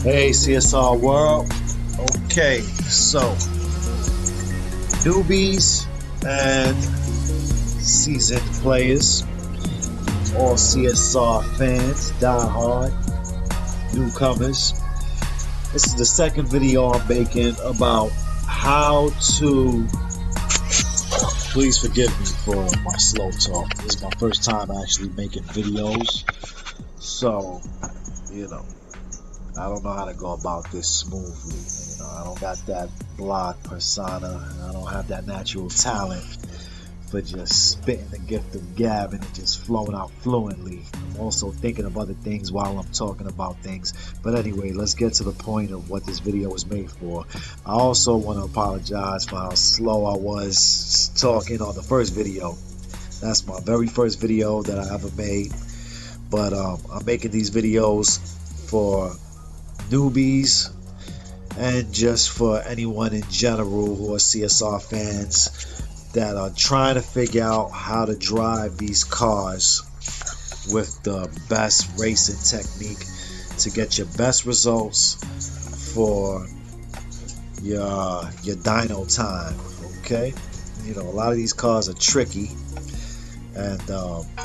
Hey, CSR world. Okay, so newbies and seasoned players, all CSR fans, die hard, newcomers. This is the second video I'm making about how to. Please forgive me for my slow talk. This is my first time actually making videos, so I don't know how to go about this smoothly. I don't got that blog persona. I don't have that natural talent for just spitting the gift of gab and it just flowing out fluently. I'm also thinking of other things while I'm talking about things. But anyway, let's get to the point of what this video was made for. I also want to apologize for how slow I was talking on the first video. That's my very first video that I ever made. But I'm making these videos for newbies and just for anyone in general who are CSR fans that are trying to figure out how to drive these cars with the best racing technique to get your best results for your dyno time. Okay, a lot of these cars are tricky, and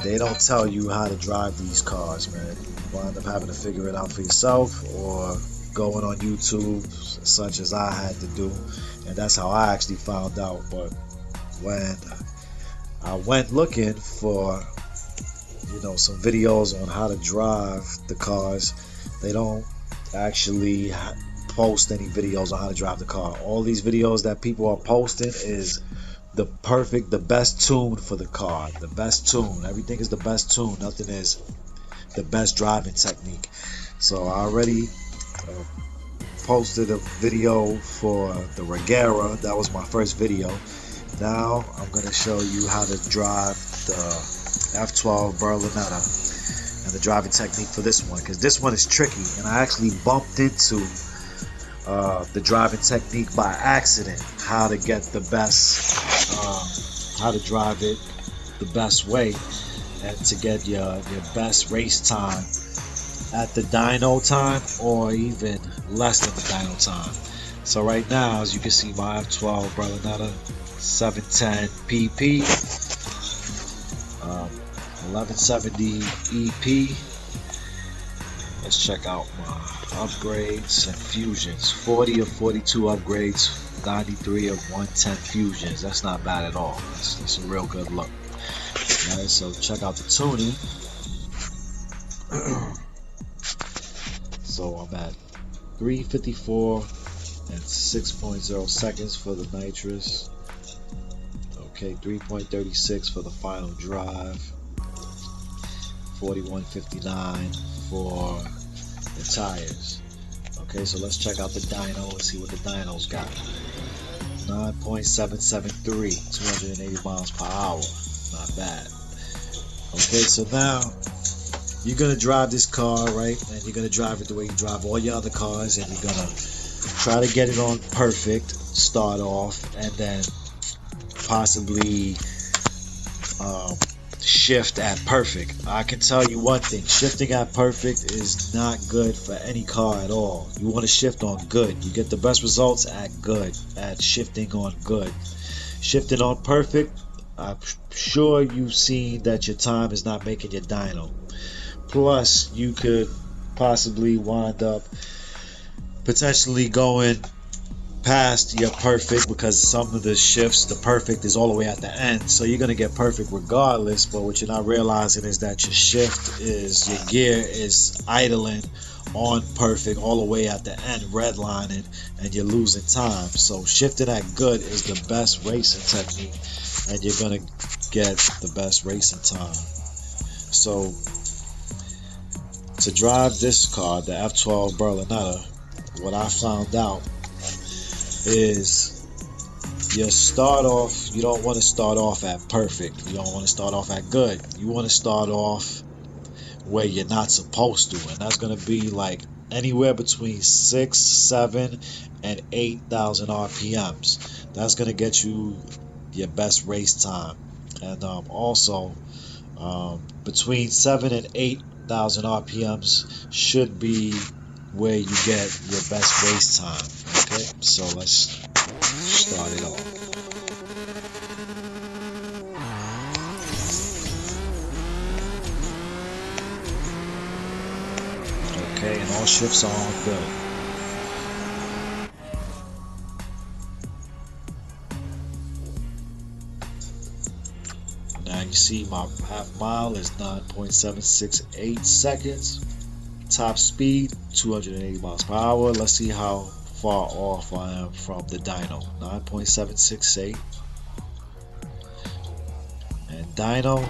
they don't tell you how to drive these cars, man. You wind up having to figure it out for yourself or going on YouTube, such as I had to do, and that's how I actually found out. But when I went looking for some videos on how to drive the cars, they don't actually post any videos on how to drive the car. All these videos that people are posting is the best tune for the car, the best tune. Everything is the best tune. Nothing is the best driving technique. So I already posted a video for the Regera. That was my first video. Now I'm going to show you how to drive the F12 Berlinetta and the driving technique for this one, because this one is tricky, and I actually bumped into the driving technique by accident, how to get the best, how to drive it the best way and to get your best race time at the dyno time or even less than the dyno time. So right now, as you can see, my F12 Berlinetta 710 PP, 1170 EP. Let's check out my upgrades and fusions. 40 of 42 upgrades, 93 of 110 fusions. That's not bad at all. That's a real good look. Alright, so check out the tuning. So I'm at 354 and 6.0 seconds for the nitrous. Okay, 3.36 for the final drive. 41.59 for the tires. Okay, so let's check out the dyno and see what the dyno's got. 9.773, 280 miles per hour. Not bad. Okay, so now you're gonna drive this car, right? And you're gonna drive it the way you drive all your other cars, and you're gonna try to get it on perfect, start off, and then possibly shift at perfect. I can tell you one thing, shifting at perfect is not good for any car at all. You want to shift on good. You get the best results at good, at shifting on good. Shifting on perfect, I'm sure you've seen that your time is not making your dyno. Plus, you could possibly wind up potentially going past your perfect, because some of the shifts, the perfect is all the way at the end, so you're going to get perfect regardless. But what you're not realizing is that your shift is, your gear is idling on perfect all the way at the end, redlining, and you're losing time. So shifting at good is the best racing technique, and you're going to get the best racing time. So to drive this car, the F12 Berlinetta, what I found out is you start off, you don't want to start off at perfect. You don't want to start off at good. You want to start off where you're not supposed to, and that's going to be like anywhere between 6, 7, and 8,000 RPMs. That's going to get you your best race time. And also between 7 and 8,000 RPMs should be where you get your best race time. Okay, so let's start it off. Okay, and all shifts are on good. Now you see my half mile is 9.768 seconds. Top speed 280 miles per hour. Let's see how far off I am from the dyno. 9.768 and dyno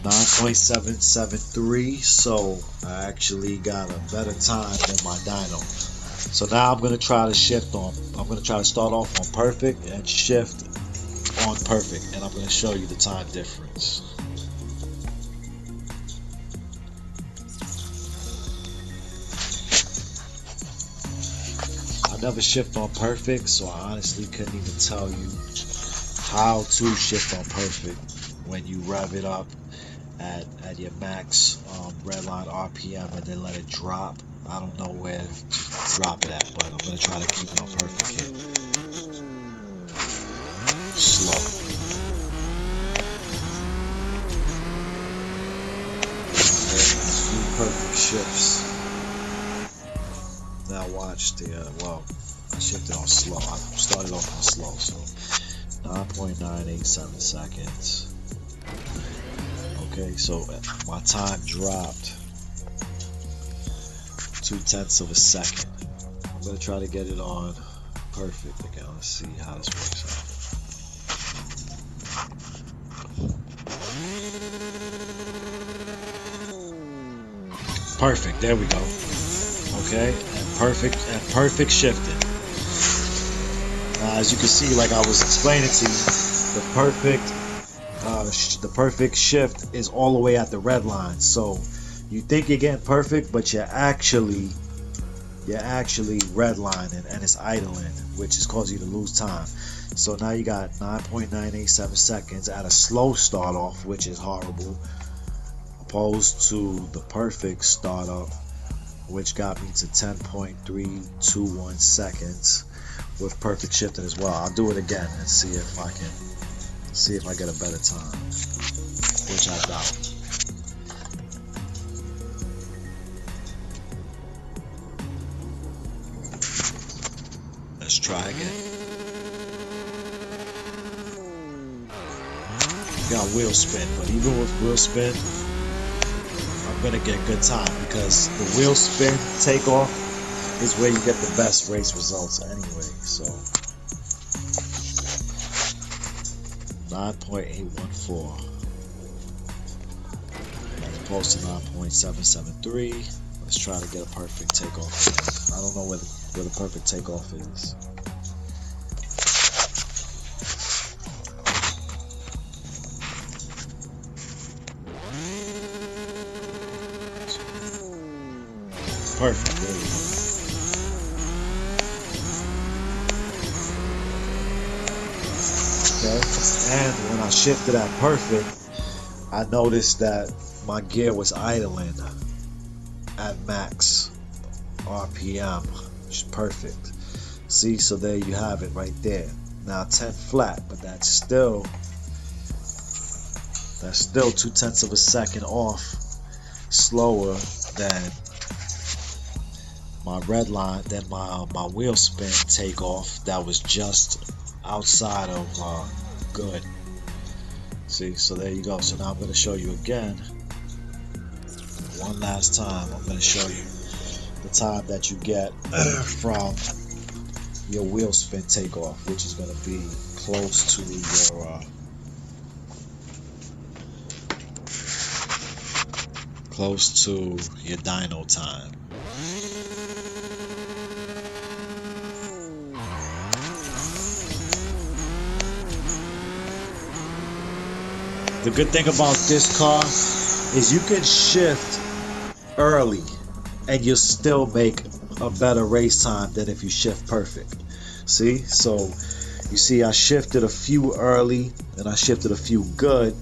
9.773. So I actually got a better time than my dyno. So now I'm gonna try to shift on. I'm gonna try to start off on perfect and shift on perfect, and I'm gonna show you the time difference. I never shift on perfect, so I honestly couldn't even tell you how to shift on perfect when you rev it up at your max redline RPM and then let it drop. I don't know where to drop it at, but I'm gonna try to keep it on perfect here. Slow. Okay, a few perfect shifts. Now watch the, well, I shifted on slow. I started off on slow, so 9.987 seconds. Okay, so my time dropped 0.2 of a second. I'm gonna try to get it on perfect again. Let's see how this works out. Perfect, there we go. Okay, and perfect shifting. As you can see, like I was explaining to you, the perfect shift is all the way at the red line. So you think you're getting perfect, but you're actually redlining and it's idling, which is causing you to lose time. So now you got 9.987 seconds at a slow start off, which is horrible, opposed to the perfect startup, which got me to 10.321 seconds with perfect shifting as well. I'll do it again and see if I get a better time, which I doubt. Let's try again. Got wheel spin, but even with wheel spin, I'm gonna get good time because the wheel spin takeoff is where you get the best race results anyway. So 9.814 as opposed to 9.773. Let's try to get a perfect takeoff. I don't know where the perfect takeoff is. Perfect. There we go. Okay. And when I shifted at perfect, I noticed that my gear was idling at max RPM, which is perfect. See, so there you have it right there. Now 10 flat, but that's still 0.2 of a second off slower than my red line, than my wheel spin takeoff that was just outside of good. See, so there you go. So now I'm going to show you again, one last time. I'm going to show you the time that you get from your wheel spin takeoff, which is going to be close to your dyno time. The good thing about this car is you can shift early and you'll still make a better race time than if you shift perfect. See, so you see I shifted a few early and I shifted a few good,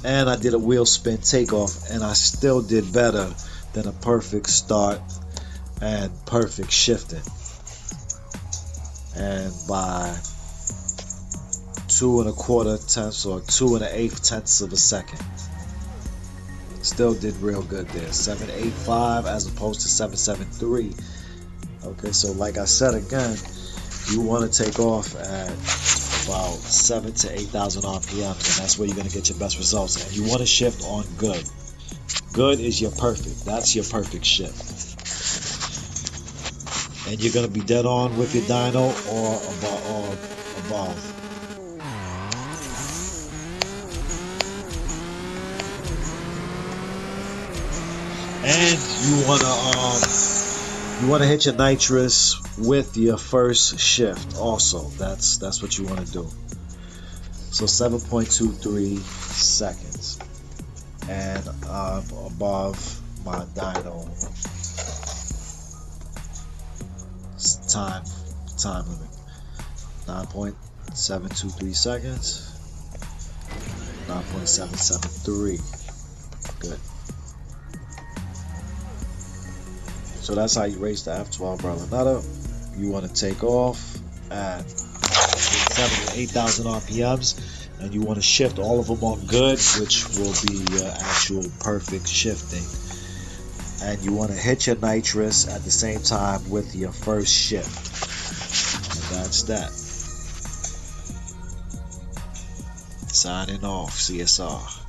and I did a wheel spin takeoff, and I still did better than a perfect start and perfect shifting. And by 2 1/4 tenths or 2 1/8 tenths of a second. Still did real good there. 785 as opposed to 773. Okay, so like I said again, you want to take off at about 7 to 8,000 RPMs, and that's where you're going to get your best results. And you want to shift on good. Good is your perfect. That's your perfect shift. And you're going to be dead on with your dyno or above. And you want to hit your nitrous with your first shift also. That's what you want to do. So 7.23 seconds. And I'm above my dyno time limit. 9.723 seconds. 9.773. Good. So that's how you race the F12 Berlinetta. You want to take off at 7,000 to 8,000 RPMs, and you want to shift all of them on good, which will be your actual perfect shifting. And you want to hit your nitrous at the same time with your first shift. And that's that. Signing off, CSR.